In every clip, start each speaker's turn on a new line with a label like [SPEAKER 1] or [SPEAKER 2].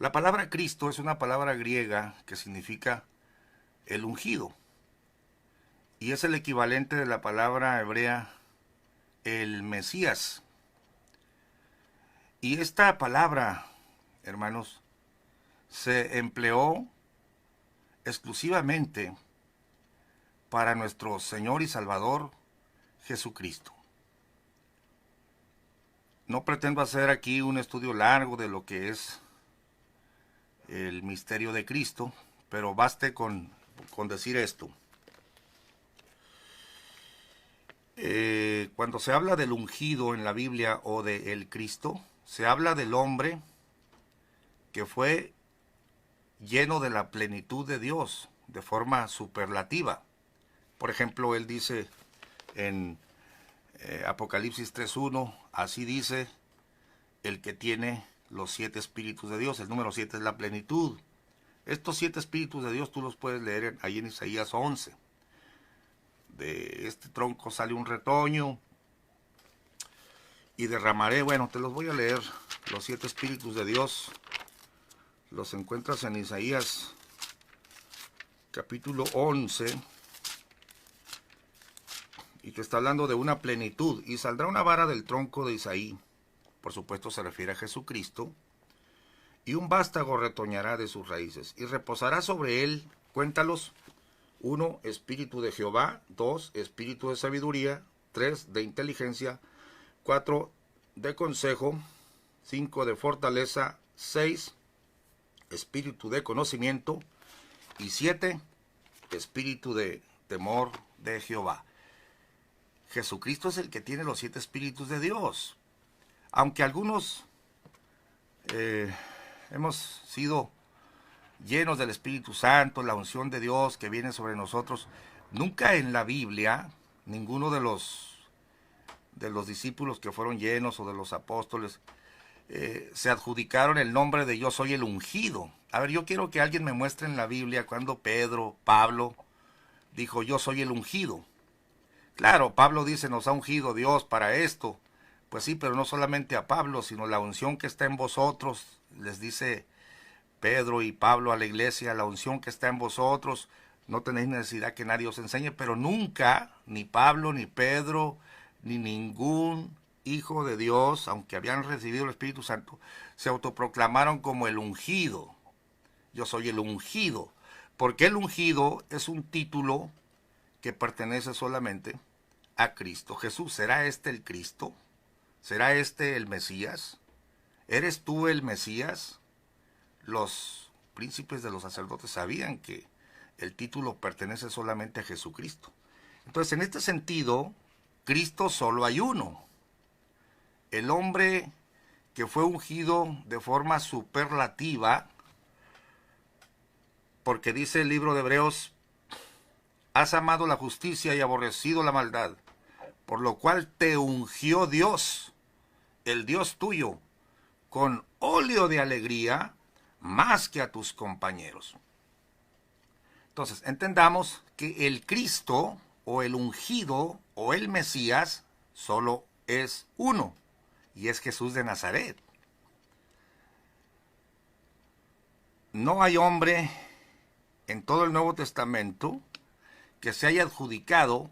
[SPEAKER 1] La palabra Cristo es una palabra griega que significa el ungido y es el equivalente de la palabra hebrea el Mesías. Y esta palabra, hermanos, se empleó exclusivamente para nuestro Señor y Salvador Jesucristo. No pretendo hacer aquí un estudio largo de lo que es el misterio de Cristo, pero baste con decir esto. Cuando se habla del ungido en la Biblia o de el Cristo, se habla del hombre que fue lleno de la plenitud de Dios de forma superlativa. Por ejemplo, él dice en Apocalipsis 3.1, así dice el que tiene los 7 espíritus de Dios. El número 7 es la plenitud. Estos 7 espíritus de Dios tú los puedes leer ahí en Isaías 11. De este tronco sale un retoño y derramaré, bueno, te los voy a leer, los 7 espíritus de Dios. Los encuentras en Isaías capítulo 11 y te está hablando de una plenitud. Y saldrá una vara del tronco de Isaí, por supuesto se refiere a Jesucristo, y un vástago retoñará de sus raíces, y reposará sobre él, cuéntalos, 1, espíritu de Jehová, 2, espíritu de sabiduría, 3, de inteligencia, 4, de consejo, 5, de fortaleza, 6, espíritu de conocimiento, y 7, espíritu de temor de Jehová. Jesucristo es el que tiene los 7 espíritus de Dios. Aunque algunos hemos sido llenos del Espíritu Santo, la unción de Dios que viene sobre nosotros, nunca en la Biblia ninguno de los discípulos que fueron llenos o de los apóstoles se adjudicaron el nombre de yo soy el ungido. A ver, yo quiero que alguien me muestre en la Biblia cuando Pedro, Pablo, dijo yo soy el ungido. Claro, Pablo dice nos ha ungido Dios para esto. Pues sí, pero no solamente a Pablo, sino la unción que está en vosotros, les dice Pedro y Pablo a la iglesia, la unción que está en vosotros, no tenéis necesidad que nadie os enseñe, pero nunca, ni Pablo, ni Pedro, ni ningún hijo de Dios, aunque habían recibido el Espíritu Santo, se autoproclamaron como el ungido. Yo soy el ungido, porque el ungido es un título que pertenece solamente a Cristo Jesús. ¿Será este el Cristo? ¿Será este el Mesías? ¿Eres tú el Mesías? Los príncipes de los sacerdotes sabían que el título pertenece solamente a Jesucristo. Entonces, en este sentido, Cristo solo hay uno. El hombre que fue ungido de forma superlativa, porque dice el libro de Hebreos, has amado la justicia y aborrecido la maldad, por lo cual te ungió Dios, el Dios tuyo, con óleo de alegría, más que a tus compañeros. Entonces, entendamos que el Cristo, o el ungido, o el Mesías, solo es uno, y es Jesús de Nazaret. No hay hombre en todo el Nuevo Testamento que se haya adjudicado,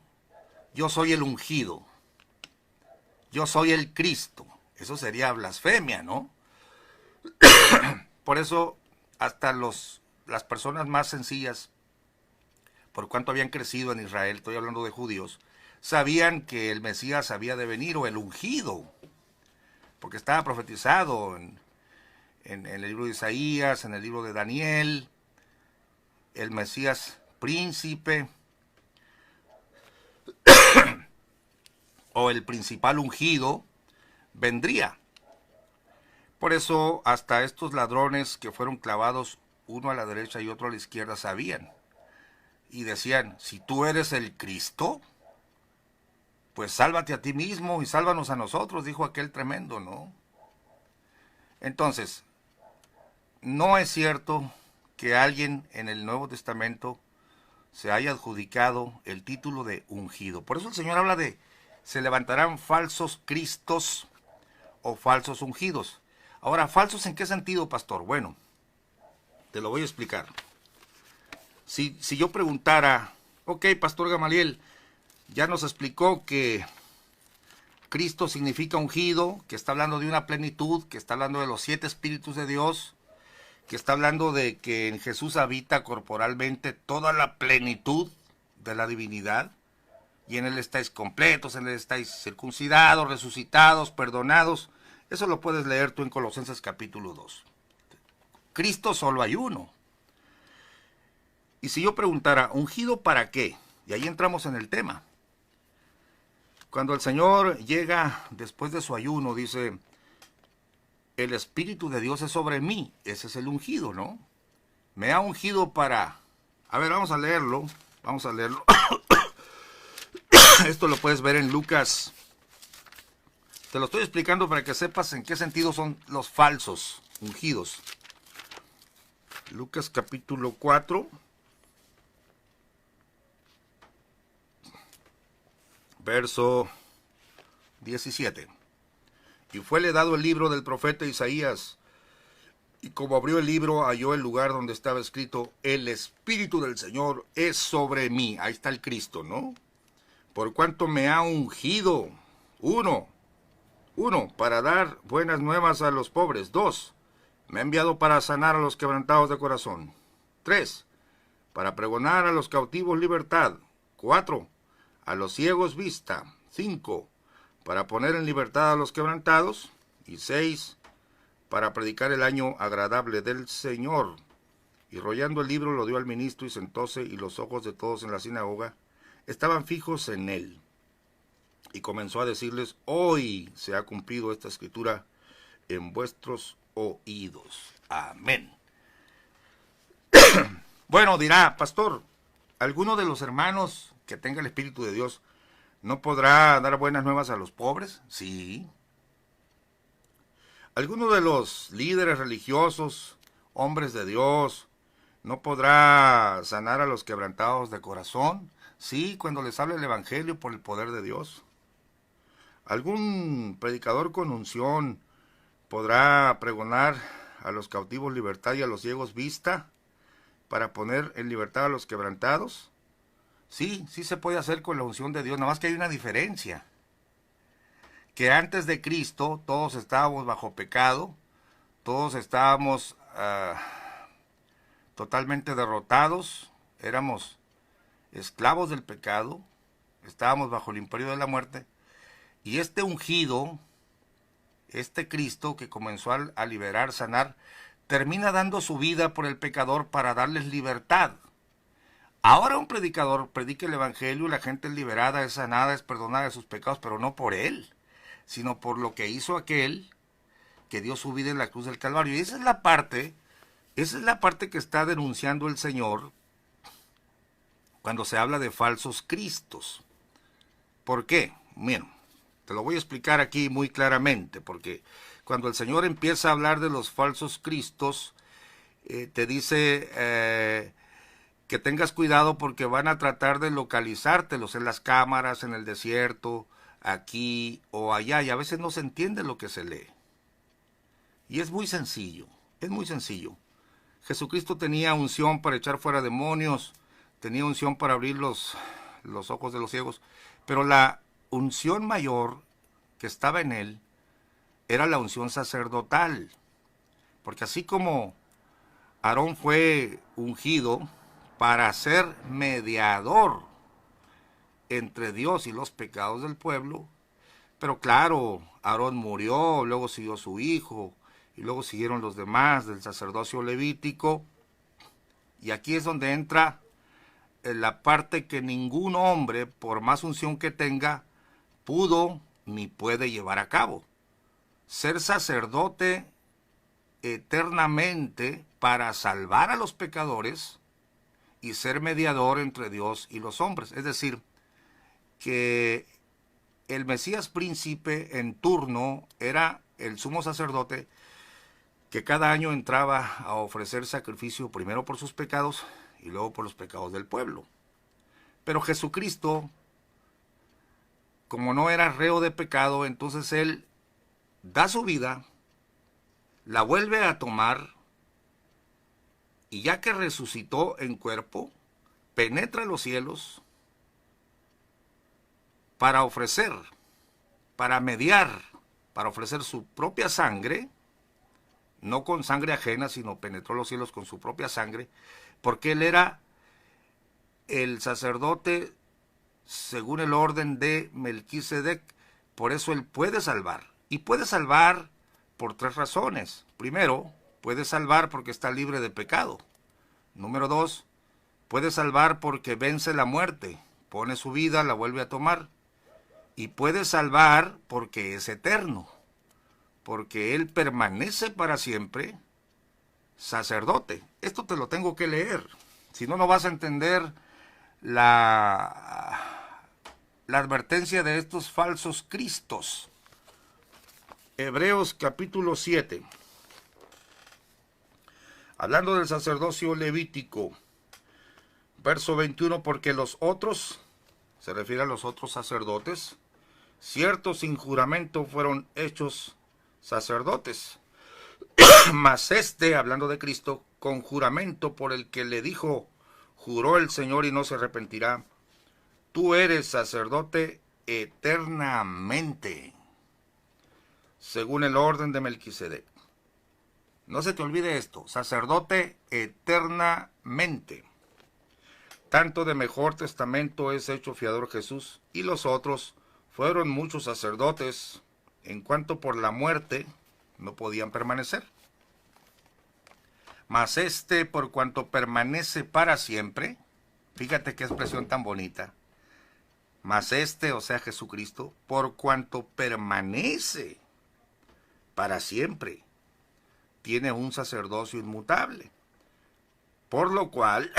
[SPEAKER 1] yo soy el ungido, yo soy el Cristo. Eso sería blasfemia, ¿no? Por eso, hasta las personas más sencillas, por cuanto habían crecido en Israel, estoy hablando de judíos, sabían que el Mesías había de venir, o el ungido, porque estaba profetizado en el libro de Isaías, en el libro de Daniel, el Mesías príncipe, o el principal ungido, vendría. Por eso hasta estos ladrones que fueron clavados uno a la derecha y otro a la izquierda sabían. Y decían, si tú eres el Cristo, pues sálvate a ti mismo y sálvanos a nosotros, dijo aquel tremendo, ¿no? Entonces, no es cierto que alguien en el Nuevo Testamento se haya adjudicado el título de ungido. Por eso el Señor habla de, se levantarán falsos cristos o falsos ungidos. Ahora, ¿falsos en qué sentido, pastor? Bueno, Te lo voy a explicar. Si yo preguntara, ok, Pastor Gamaliel, ya nos explicó que Cristo significa ungido, que está hablando de una plenitud, que está hablando de los 7 espíritus de Dios, que está hablando de que en Jesús habita corporalmente toda la plenitud de la divinidad, y en Él estáis completos, en Él estáis circuncidados, resucitados, perdonados. Eso lo puedes leer tú en Colosenses capítulo 2. Cristo solo hay uno. Y si yo preguntara, ¿ungido para qué? Y ahí entramos en el tema. Cuando el Señor llega después de su ayuno, dice, el Espíritu de Dios es sobre mí. Ese es el ungido, ¿no? Me ha ungido para... A ver, vamos a leerlo. Vamos a leerlo. Esto lo puedes ver en Lucas. Te lo estoy explicando para que sepas en qué sentido son los falsos ungidos. Lucas capítulo 4. Verso 17. Y fuele dado el libro del profeta Isaías, y como abrió el libro, halló el lugar donde estaba escrito, el Espíritu del Señor es sobre mí. Ahí está el Cristo, ¿no? Por cuanto me ha ungido. Uno, para dar buenas nuevas a los pobres. 2, me ha enviado para sanar a los quebrantados de corazón. 3, para pregonar a los cautivos libertad. 4, a los ciegos vista. 5, para poner en libertad a los quebrantados. Y 6, para predicar el año agradable del Señor. Y rollando el libro lo dio al ministro y sentóse, y los ojos de todos en la sinagoga estaban fijos en él. Y comenzó a decirles, hoy se ha cumplido esta escritura en vuestros oídos. Amén. Bueno, dirá, pastor, ¿alguno de los hermanos que tenga el Espíritu de Dios no podrá dar buenas nuevas a los pobres? Sí. ¿Alguno de los líderes religiosos, hombres de Dios, no podrá sanar a los quebrantados de corazón? Sí, cuando les habla el Evangelio por el poder de Dios. ¿Algún predicador con unción podrá pregonar a los cautivos libertad y a los ciegos vista para poner en libertad a los quebrantados? Sí, sí se puede hacer con la unción de Dios, nada más que hay una diferencia. Que antes de Cristo todos estábamos bajo pecado, todos estábamos totalmente derrotados, éramos esclavos del pecado, estábamos bajo el imperio de la muerte, y este ungido, este Cristo que comenzó a liberar, sanar, termina dando su vida por el pecador para darles libertad. Ahora un predicador predica el Evangelio, la gente es liberada, es sanada, es perdonada de sus pecados, pero no por él, sino por lo que hizo aquel que dio su vida en la cruz del Calvario. Y esa es la parte que está denunciando el Señor cuando se habla de falsos cristos. ¿Por qué? Miren, te lo voy a explicar aquí muy claramente, porque cuando el Señor empieza a hablar de los falsos cristos, te dice que tengas cuidado porque van a tratar de localizártelos en las cámaras, en el desierto, aquí o allá, y a veces no se entiende lo que se lee. Y es muy sencillo, es muy sencillo. Jesucristo tenía unción para echar fuera demonios, tenía unción para abrir los ojos de los ciegos, pero la unción mayor que estaba en él era la unción sacerdotal, porque así como Aarón fue ungido para ser mediador entre Dios y los pecados del pueblo, pero claro, Aarón murió, luego siguió su hijo, y luego siguieron los demás del sacerdocio levítico, y aquí es donde entra la parte que ningún hombre, por más unción que tenga, pudo ni puede llevar a cabo. Ser sacerdote eternamente para salvar a los pecadores y ser mediador entre Dios y los hombres. Es decir, que el Mesías príncipe en turno era el sumo sacerdote que cada año entraba a ofrecer sacrificio primero por sus pecados y luego por los pecados del pueblo. Pero Jesucristo, como no era reo de pecado, entonces Él da su vida, la vuelve a tomar y ya que resucitó en cuerpo, penetra los cielos para ofrecer, para mediar, para ofrecer su propia sangre, no con sangre ajena, sino penetró los cielos con su propia sangre, porque él era el sacerdote según el orden de Melquisedec. Por eso él puede salvar. Y puede salvar por 3 razones. Primero, puede salvar porque está libre de pecado. Número 2, puede salvar porque vence la muerte, pone su vida, la vuelve a tomar. Y puede salvar porque es eterno, porque él permanece para siempre sacerdote. Esto te lo tengo que leer, si no, no vas a entender la advertencia de estos falsos cristos. Hebreos capítulo 7. Hablando del sacerdocio levítico, verso 21, porque los otros, se refiere a los otros sacerdotes, ciertos sin juramento fueron hechos sacerdotes, mas este, hablando de Cristo, con juramento por el que le dijo, juró el Señor y no se arrepentirá, tú eres sacerdote eternamente, según el orden de Melquisedec. No se te olvide esto, sacerdote eternamente. Tanto de mejor testamento es hecho fiador Jesús, y los otros fueron muchos sacerdotes, en cuanto por la muerte no podían permanecer. Mas este, por cuanto permanece para siempre, fíjate qué expresión tan bonita, mas este, o sea Jesucristo, por cuanto permanece para siempre, tiene un sacerdocio inmutable. Por lo cual,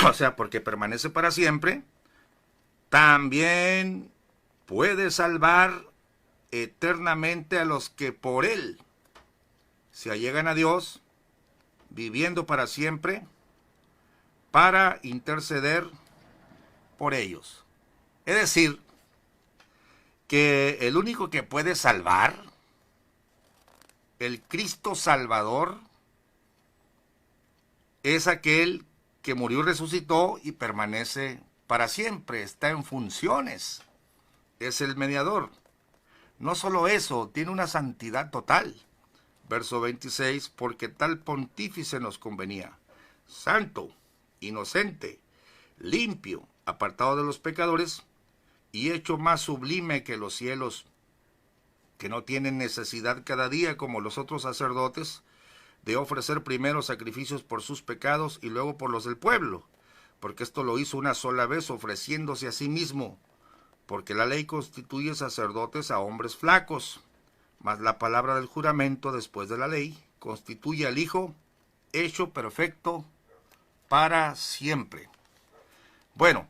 [SPEAKER 1] o sea, porque permanece para siempre, también puede salvar eternamente a los que por él se allegan a Dios, viviendo para siempre, para interceder por ellos. Es decir, que el único que puede salvar, el Cristo Salvador, es aquel que murió y resucitó y permanece para siempre, está en funciones, es el mediador. No solo eso, tiene una santidad total. Verso 26, porque tal pontífice nos convenía, santo, inocente, limpio, apartado de los pecadores, y hecho más sublime que los cielos, que no tienen necesidad cada día, como los otros sacerdotes, de ofrecer primero sacrificios por sus pecados y luego por los del pueblo, porque esto lo hizo una sola vez, ofreciéndose a sí mismo, porque la ley constituye sacerdotes a hombres flacos, mas la palabra del juramento después de la ley constituye al Hijo hecho perfecto para siempre. Bueno,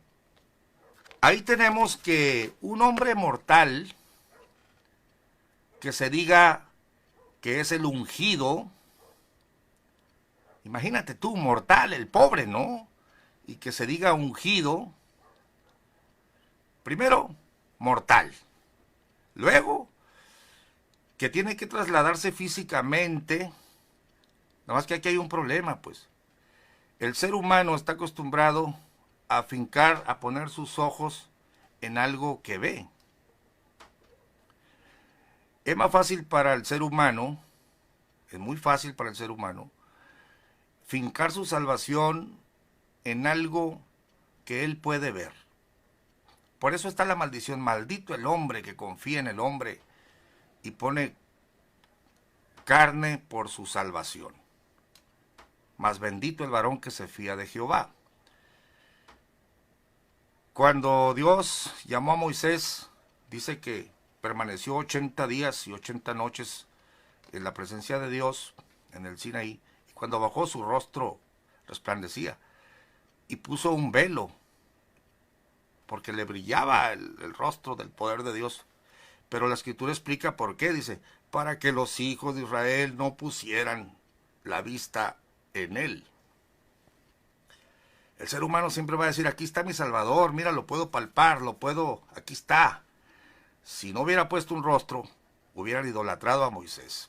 [SPEAKER 1] ahí tenemos que un hombre mortal, que se diga que es el ungido, imagínate tú, mortal, el pobre, ¿no? Y que se diga ungido, primero, mortal, luego, que tiene que trasladarse físicamente, nada más que aquí hay un problema, pues. El ser humano está acostumbrado a fincar, a poner sus ojos en algo que ve. Es más fácil para el ser humano, es muy fácil para el ser humano, fincar su salvación en algo que él puede ver. Por eso está la maldición, maldito el hombre que confía en el hombre y pone carne por su salvación. Mas bendito el varón que se fía de Jehová. Cuando Dios llamó a Moisés, dice que permaneció 80 días y 80 noches en la presencia de Dios en el Sinaí, y cuando bajó su rostro resplandecía, y puso un velo, porque le brillaba el rostro del poder de Dios. Pero la Escritura explica por qué, dice, para que los hijos de Israel no pusieran la vista en él. El ser humano siempre va a decir, aquí está mi Salvador, mira, lo puedo palpar, lo puedo, aquí está. Si no hubiera puesto un rostro, hubieran idolatrado a Moisés.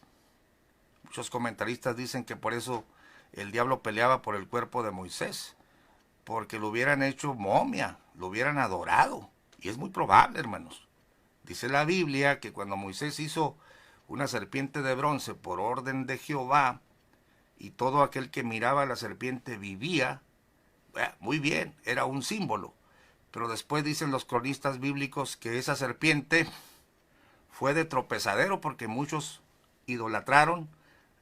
[SPEAKER 1] Muchos comentaristas dicen que por eso el diablo peleaba por el cuerpo de Moisés, porque lo hubieran hecho momia, lo hubieran adorado. Y es muy probable, hermanos. Dice la Biblia que cuando Moisés hizo una serpiente de bronce por orden de Jehová, y todo aquel que miraba a la serpiente vivía, muy bien, era un símbolo. Pero después dicen los cronistas bíblicos que esa serpiente fue de tropezadero porque muchos idolatraron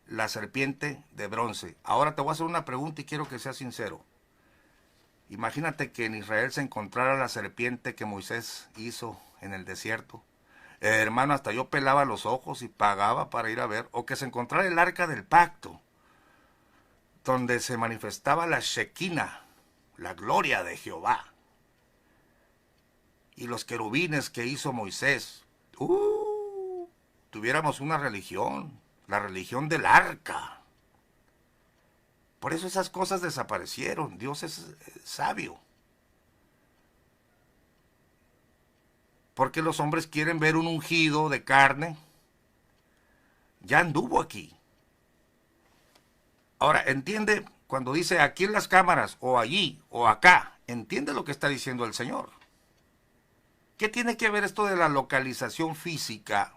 [SPEAKER 1] la serpiente de bronce. Ahora te voy a hacer una pregunta y quiero que seas sincero. Imagínate que en Israel se encontrara la serpiente que Moisés hizo en el desierto. Hermano, hasta yo pelaba los ojos y pagaba para ir a ver. O que se encontrara el arca del pacto, donde se manifestaba la Shekinah, la gloria de Jehová. Y los querubines que hizo Moisés. Tuviéramos una religión, la religión del arca. Por eso esas cosas desaparecieron. Dios es sabio. Porque los hombres quieren ver un ungido de carne. Ya anduvo aquí. Ahora, entiende cuando dice aquí en las cámaras, o allí, o acá. Entiende lo que está diciendo el Señor. ¿Qué tiene que ver esto de la localización física?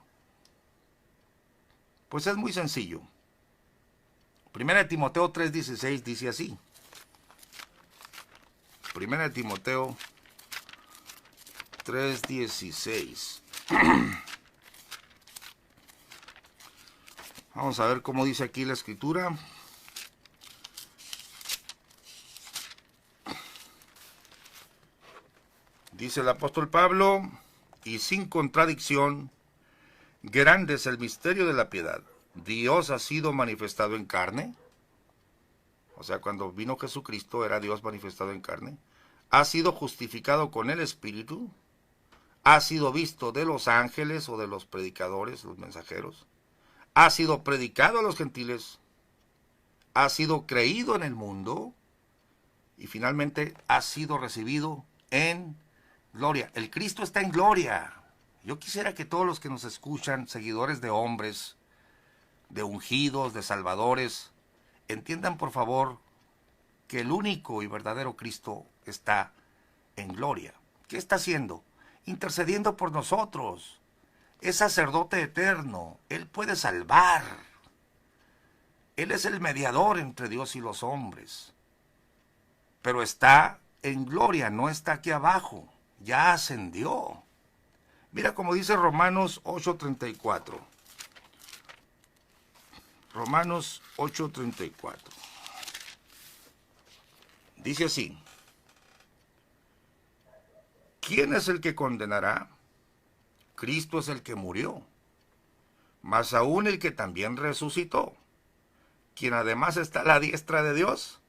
[SPEAKER 1] Pues es muy sencillo. 1 Timoteo 3:16 dice así. 1 Timoteo 3:16. Vamos a ver cómo dice aquí la escritura. Dice el apóstol Pablo, y sin contradicción, grande es el misterio de la piedad. Dios ha sido manifestado en carne. O sea, cuando vino Jesucristo era Dios manifestado en carne. Ha sido justificado con el Espíritu. Ha sido visto de los ángeles o de los predicadores, los mensajeros. Ha sido predicado a los gentiles. Ha sido creído en el mundo. Y finalmente ha sido recibido en gloria. El Cristo está en gloria. Yo quisiera que todos los que nos escuchan, seguidores de hombres, de ungidos, de salvadores, entiendan por favor que el único y verdadero Cristo está en gloria. ¿Qué está haciendo? Intercediendo por nosotros. Es sacerdote eterno. Él puede salvar. Él es el mediador entre Dios y los hombres. Pero está en gloria, no está aquí abajo. Ya ascendió. Mira como dice Romanos 8:34. Romanos 8:34. Dice así. ¿Quién es el que condenará? Cristo es el que murió, mas aún el que también resucitó, quien además está a la diestra de Dios,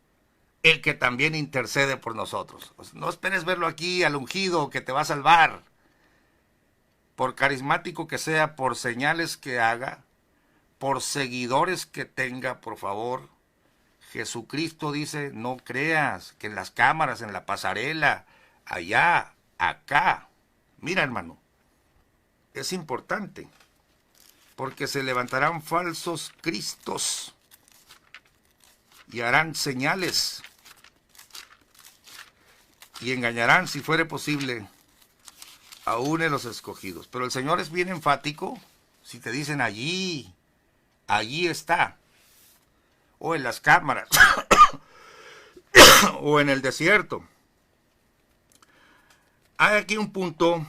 [SPEAKER 1] el que también intercede por nosotros. Pues no esperes verlo aquí al ungido que te va a salvar. Por carismático que sea, por señales que haga, por seguidores que tenga, por favor. Jesucristo dice, no creas que en las cámaras, en la pasarela, allá, acá. Mira, hermano, es importante, porque se levantarán falsos cristos y harán señales y engañarán, si fuere posible, aún en los escogidos. Pero el Señor es bien enfático. Si te dicen allí, allí está, o en las cámaras, o en el desierto. Hay aquí un punto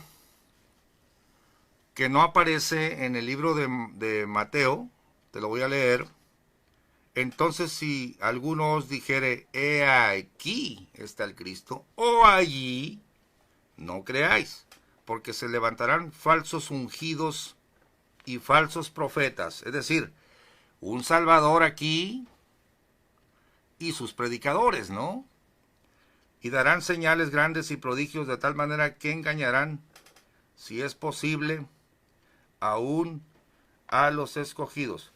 [SPEAKER 1] que no aparece en el libro de Mateo, te lo voy a leer. Entonces, si alguno os dijere, he aquí está el Cristo, o allí, no creáis, porque se levantarán falsos ungidos y falsos profetas, es decir, un Salvador aquí y sus predicadores, ¿no? Y darán señales grandes y prodigios de tal manera que engañarán, si es posible, aún a los escogidos.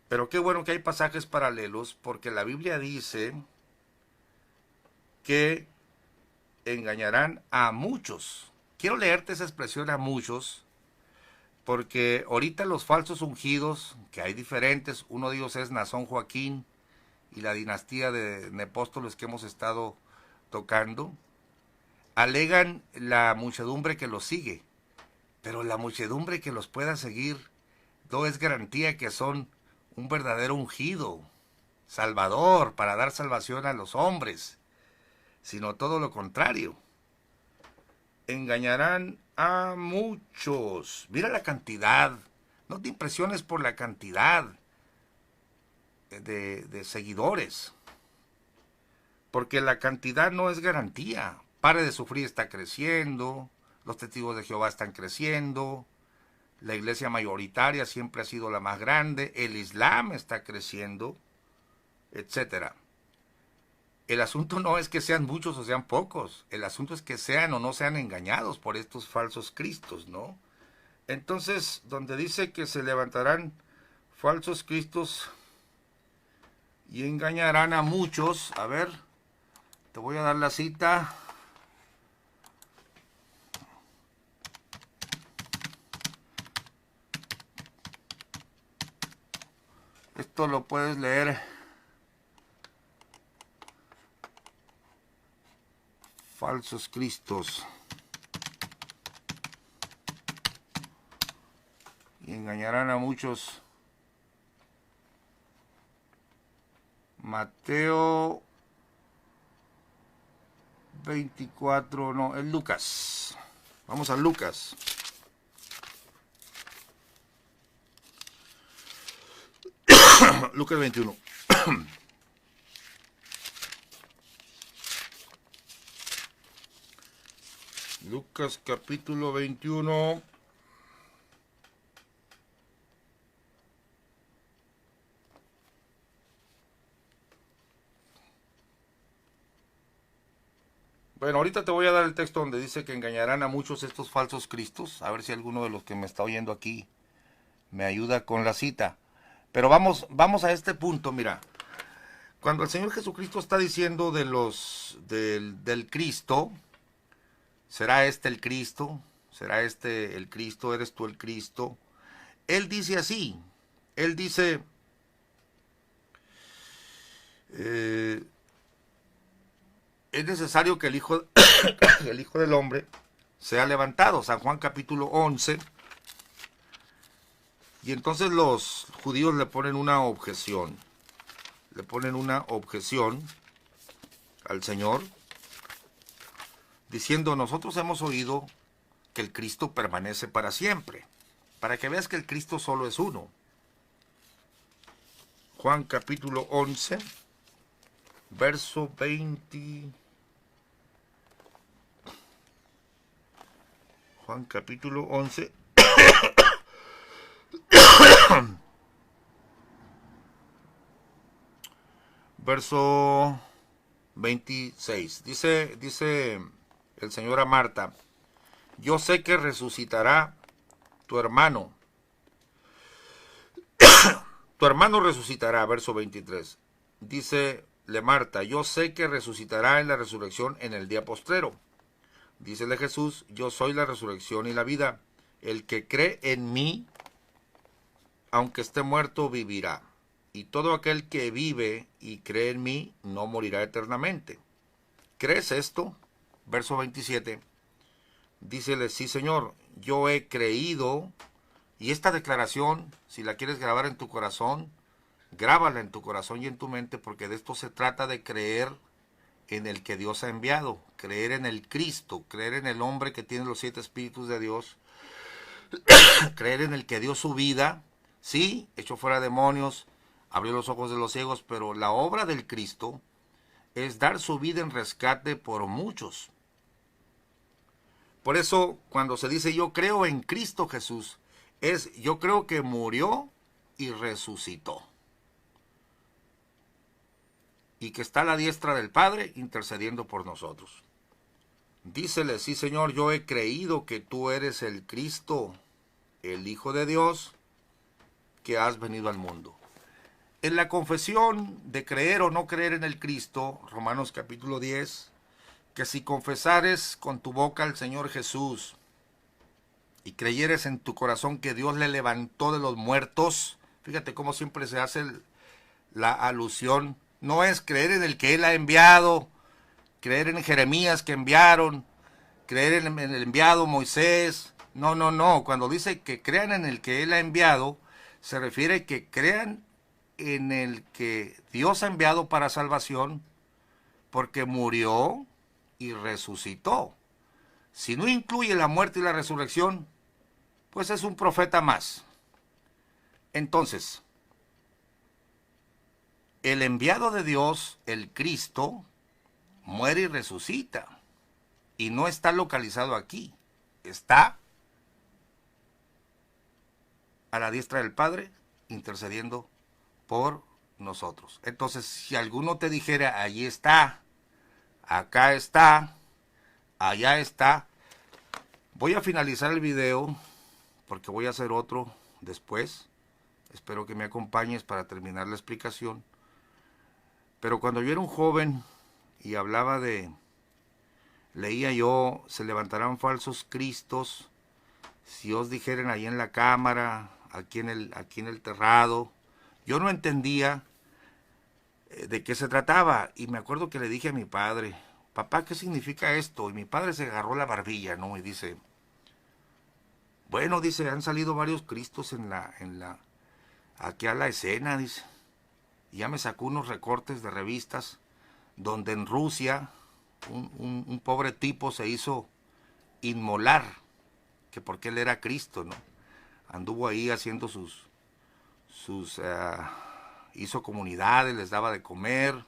[SPEAKER 1] Pero qué bueno que hay pasajes paralelos, porque la Biblia dice que engañarán a muchos. Quiero leerte esa expresión, a muchos, porque ahorita los falsos ungidos, que hay diferentes, uno de ellos es Nazón Joaquín, y la dinastía de Nepóstoles que hemos estado tocando, alegan la muchedumbre que los sigue, pero la muchedumbre que los pueda seguir no es garantía que son un verdadero ungido, salvador, para dar salvación a los hombres, sino todo lo contrario. Engañarán a muchos. Mira la cantidad, no te impresiones por la cantidad de seguidores, porque la cantidad no es garantía. Pare de Sufrir está creciendo, los testigos de Jehová están creciendo, la iglesia mayoritaria siempre ha sido la más grande, el Islam está creciendo, etcétera. El asunto no es que sean muchos o sean pocos, el asunto es que sean o no sean engañados por estos falsos cristos, ¿no? Entonces, donde dice que se levantarán falsos cristos y engañarán a muchos, a ver, te voy a dar la cita. Esto lo puedes leer falsos cristos y engañarán a muchos. Mateo 24, no, es Lucas. Vamos a Lucas. Lucas 21. Lucas capítulo 21. Bueno, ahorita te voy a dar el texto donde dice que engañarán a muchos estos falsos cristos. A ver si alguno de los que me está oyendo aquí me ayuda con la cita. Pero vamos a este punto, mira. Cuando el Señor Jesucristo está diciendo del Cristo, ¿será este el Cristo? ¿Será este el Cristo? ¿Eres tú el Cristo? Él dice así. Él dice, es necesario que el Hijo del Hombre sea levantado. San Juan capítulo 11. Y entonces los judíos le ponen una objeción. Le ponen una objeción al Señor, diciendo, nosotros hemos oído que el Cristo permanece para siempre. Para que veas que el Cristo solo es uno. Juan capítulo 11, verso 20. Juan capítulo 11. Verso 26. Dice el Señor a Marta, yo sé que resucitará tu hermano. Tu hermano resucitará, verso 23. Dícele Marta, yo sé que resucitará en la resurrección en el día postrero. Dícele Jesús, yo soy la resurrección y la vida. El que cree en mí, aunque esté muerto, vivirá. Y todo aquel que vive y cree en mí, no morirá eternamente. ¿Crees esto? Verso 27. Dícele, sí Señor, yo he creído. Y esta declaración, si la quieres grabar en tu corazón, grábala en tu corazón y en tu mente, porque de esto se trata, de creer en el que Dios ha enviado, creer en el Cristo, creer en el hombre que tiene los 7 espíritus de Dios, creer en el que dio su vida, sí, echó fuera demonios, abrió los ojos de los ciegos, pero la obra del Cristo es dar su vida en rescate por muchos. Por eso, cuando se dice yo creo en Cristo Jesús, es yo creo que murió y resucitó. Y que está a la diestra del Padre intercediendo por nosotros. Dícele, sí Señor, yo he creído que tú eres el Cristo, el Hijo de Dios, que has venido al mundo. En la confesión de creer o no creer en el Cristo, Romanos capítulo 10, que si confesares con tu boca al Señor Jesús y creyeres en tu corazón que Dios le levantó de los muertos, fíjate cómo siempre se hace la alusión No es creer en el que Él ha enviado, creer en Jeremías que enviaron, creer en el enviado Moisés. No, no, no. Cuando dice que crean en el que Él ha enviado, se refiere que crean en el que Dios ha enviado para salvación, porque murió y resucitó. Si no incluye la muerte y la resurrección, pues es un profeta más. Entonces, el enviado de Dios, el Cristo, muere y resucita. Y no está localizado aquí. Está a la diestra del Padre, intercediendo por nosotros. Entonces, si alguno te dijera, allí está, acá está, allá está, voy a finalizar el video porque voy a hacer otro después. Espero que me acompañes para terminar la explicación. Pero cuando yo era un joven y hablaba leía yo, se levantarán falsos cristos, si os dijeren ahí en la cámara, aquí en el terrado, yo no entendía de qué se trataba. Y me acuerdo que le dije a mi padre, papá, ¿qué significa esto? Y mi padre se agarró la barbilla, ¿no? Y dice, bueno, dice, han salido varios cristos aquí a la escena, dice. Y ya me sacó unos recortes de revistas donde en Rusia un pobre tipo se hizo inmolar, que porque él era Cristo, ¿no? Anduvo ahí haciendo hizo comunidades, les daba de comer,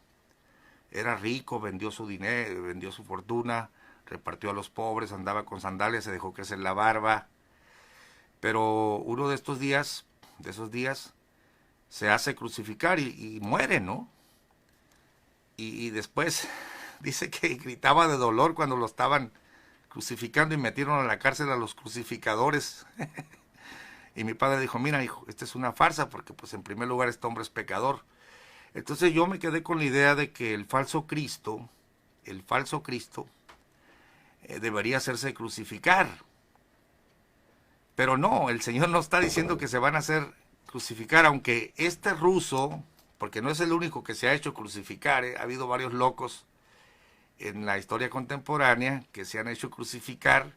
[SPEAKER 1] era rico, vendió su dinero, vendió su fortuna, repartió a los pobres, andaba con sandalias, se dejó crecer la barba. Pero uno de esos días, se hace crucificar y muere, ¿no? Y después dice que gritaba de dolor cuando lo estaban crucificando y metieron a la cárcel a los crucificadores. Y mi padre dijo, mira hijo, esta es una farsa porque pues en primer lugar este hombre es pecador. Entonces yo me quedé con la idea de que el falso Cristo debería hacerse crucificar. Pero no, el Señor no está diciendo que se van a hacer crucificar, aunque este ruso, porque no es el único que se ha hecho crucificar, ha habido varios locos en la historia contemporánea que se han hecho crucificar,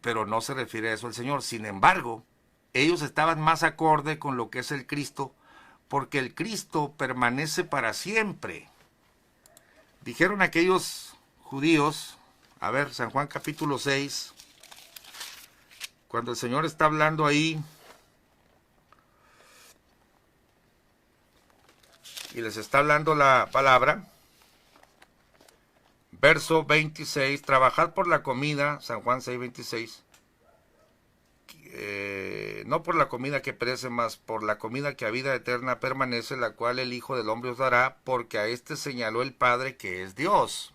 [SPEAKER 1] pero no se refiere a eso el Señor. Sin embargo, ellos estaban más acorde con lo que es el Cristo, porque el Cristo permanece para siempre. Dijeron aquellos judíos, a ver, San Juan capítulo 6, cuando el Señor está hablando ahí y les está hablando la palabra, verso 26, trabajad por la comida, San Juan 6, 26, no por la comida que perece, más por la comida que a vida eterna permanece, la cual el Hijo del Hombre os dará, porque a este señaló el Padre que es Dios.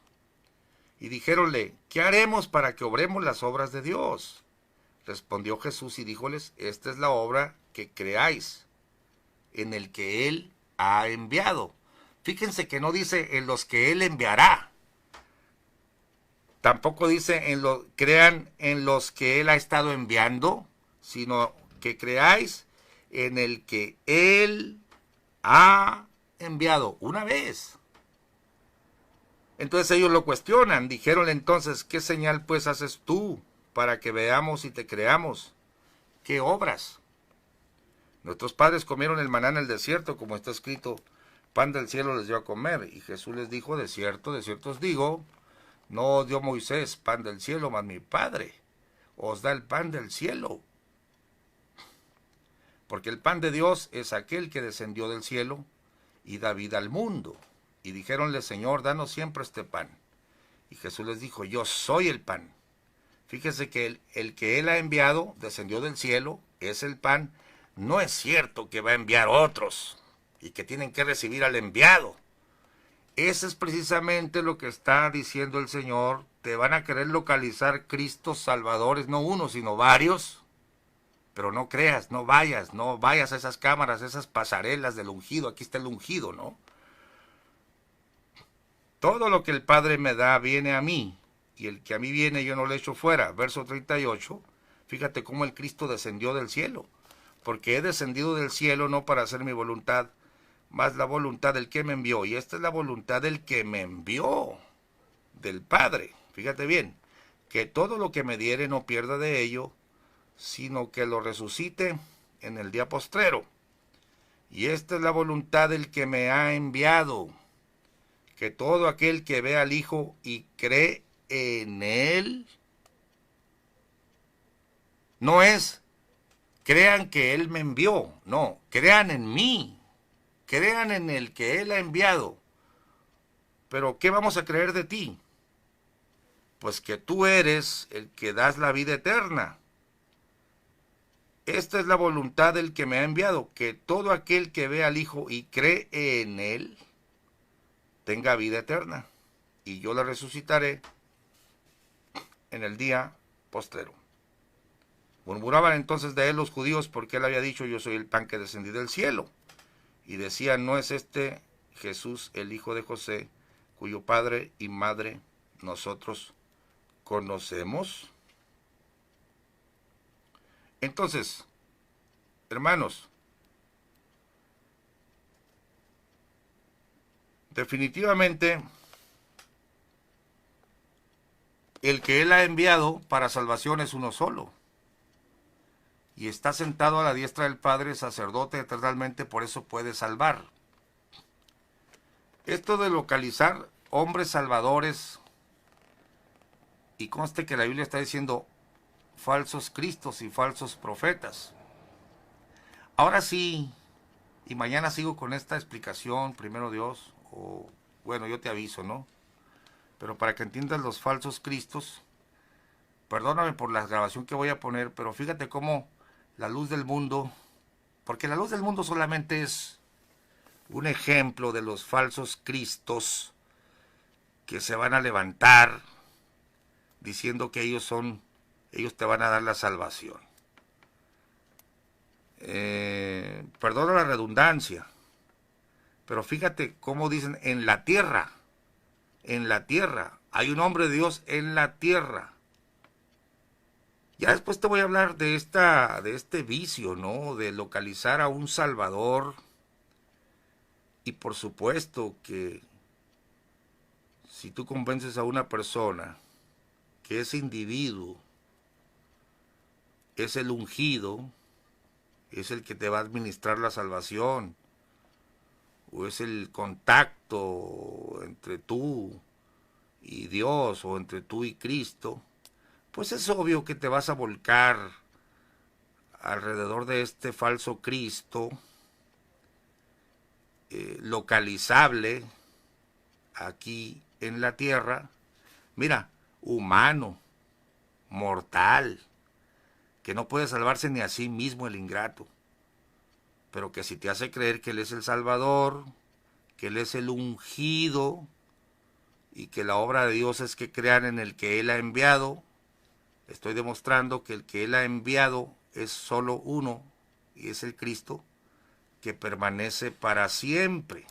[SPEAKER 1] Y dijéronle, ¿qué haremos para que obremos las obras de Dios? Respondió Jesús y díjoles, esta es la obra, que creáis en el que Él ha enviado. Fíjense que no dice en los que Él enviará. Tampoco dice crean en los que Él ha estado enviando, sino que creáis en el que Él ha enviado una vez. Entonces ellos lo cuestionan. Dijeron entonces, ¿qué señal pues haces tú para que veamos y te creamos? ¿Qué obras? Nuestros padres comieron el maná en el desierto, como está escrito, pan del cielo les dio a comer. Y Jesús les dijo, de cierto os digo, no os dio Moisés pan del cielo, mas mi Padre os da el pan del cielo. Porque el pan de Dios es aquel que descendió del cielo y da vida al mundo. Y dijéronle, Señor, danos siempre este pan. Y Jesús les dijo, yo soy el pan. Fíjese que el que Él ha enviado descendió del cielo, es el pan. No es cierto que va a enviar otros y que tienen que recibir al enviado. Ese es precisamente lo que está diciendo el Señor. Te van a querer localizar Cristos salvadores, no uno, sino varios. Pero no creas, no vayas a esas cámaras, esas pasarelas del ungido. Aquí está el ungido, ¿no? Todo lo que el Padre me da viene a mí, y el que a mí viene yo no le echo fuera. Verso 38, fíjate cómo el Cristo descendió del cielo. Porque he descendido del cielo no para hacer mi voluntad, más la voluntad del que me envió. Y esta es la voluntad del que me envió, del Padre. Fíjate bien, que todo lo que me diere no pierda de ello, sino que lo resucite en el día postrero. Y esta es la voluntad del que me ha enviado, que todo aquel que ve al Hijo y cree en Él, no es crean que Él me envió, no, crean en mí, crean en el que Él ha enviado. Pero ¿qué vamos a creer de ti? Pues que tú eres el que das la vida eterna. Esta es la voluntad del que me ha enviado, que todo aquel que ve al Hijo y cree en Él tenga vida eterna, y yo la resucitaré en el día postrero. Murmuraban entonces de él los judíos porque él había dicho, yo soy el pan que descendí del cielo. Y decían, ¿no es este Jesús el hijo de José, cuyo padre y madre nosotros conocemos? Entonces, hermanos, definitivamente el que Él ha enviado para salvación es uno solo. Y está sentado a la diestra del Padre, sacerdote eternamente, por eso puede salvar. Esto de localizar hombres salvadores, y conste que la Biblia está diciendo falsos cristos y falsos profetas. Ahora sí, y mañana sigo con esta explicación, primero Dios, o bueno, yo te aviso, ¿no? Pero para que entiendas los falsos cristos, perdóname por la grabación que voy a poner, pero fíjate cómo la luz del mundo, porque la luz del mundo solamente es un ejemplo de los falsos cristos que se van a levantar diciendo que ellos te van a dar la salvación. Perdona la redundancia, pero fíjate cómo dicen en la tierra, hay un hombre de Dios en la tierra. Ya después te voy a hablar de este vicio, ¿no? De localizar a un Salvador. Y por supuesto que si tú convences a una persona que ese individuo es el ungido, es el que te va a administrar la salvación, o es el contacto entre tú y Dios, o entre tú y Cristo, pues es obvio que te vas a volcar alrededor de este falso Cristo, localizable aquí en la tierra, mira, humano, mortal, que no puede salvarse ni a sí mismo el ingrato, pero que si te hace creer que Él es el Salvador, que Él es el ungido, y que la obra de Dios es que crean en el que Él ha enviado, estoy demostrando que el que Él ha enviado es solo uno, y es el Cristo, que permanece para siempre.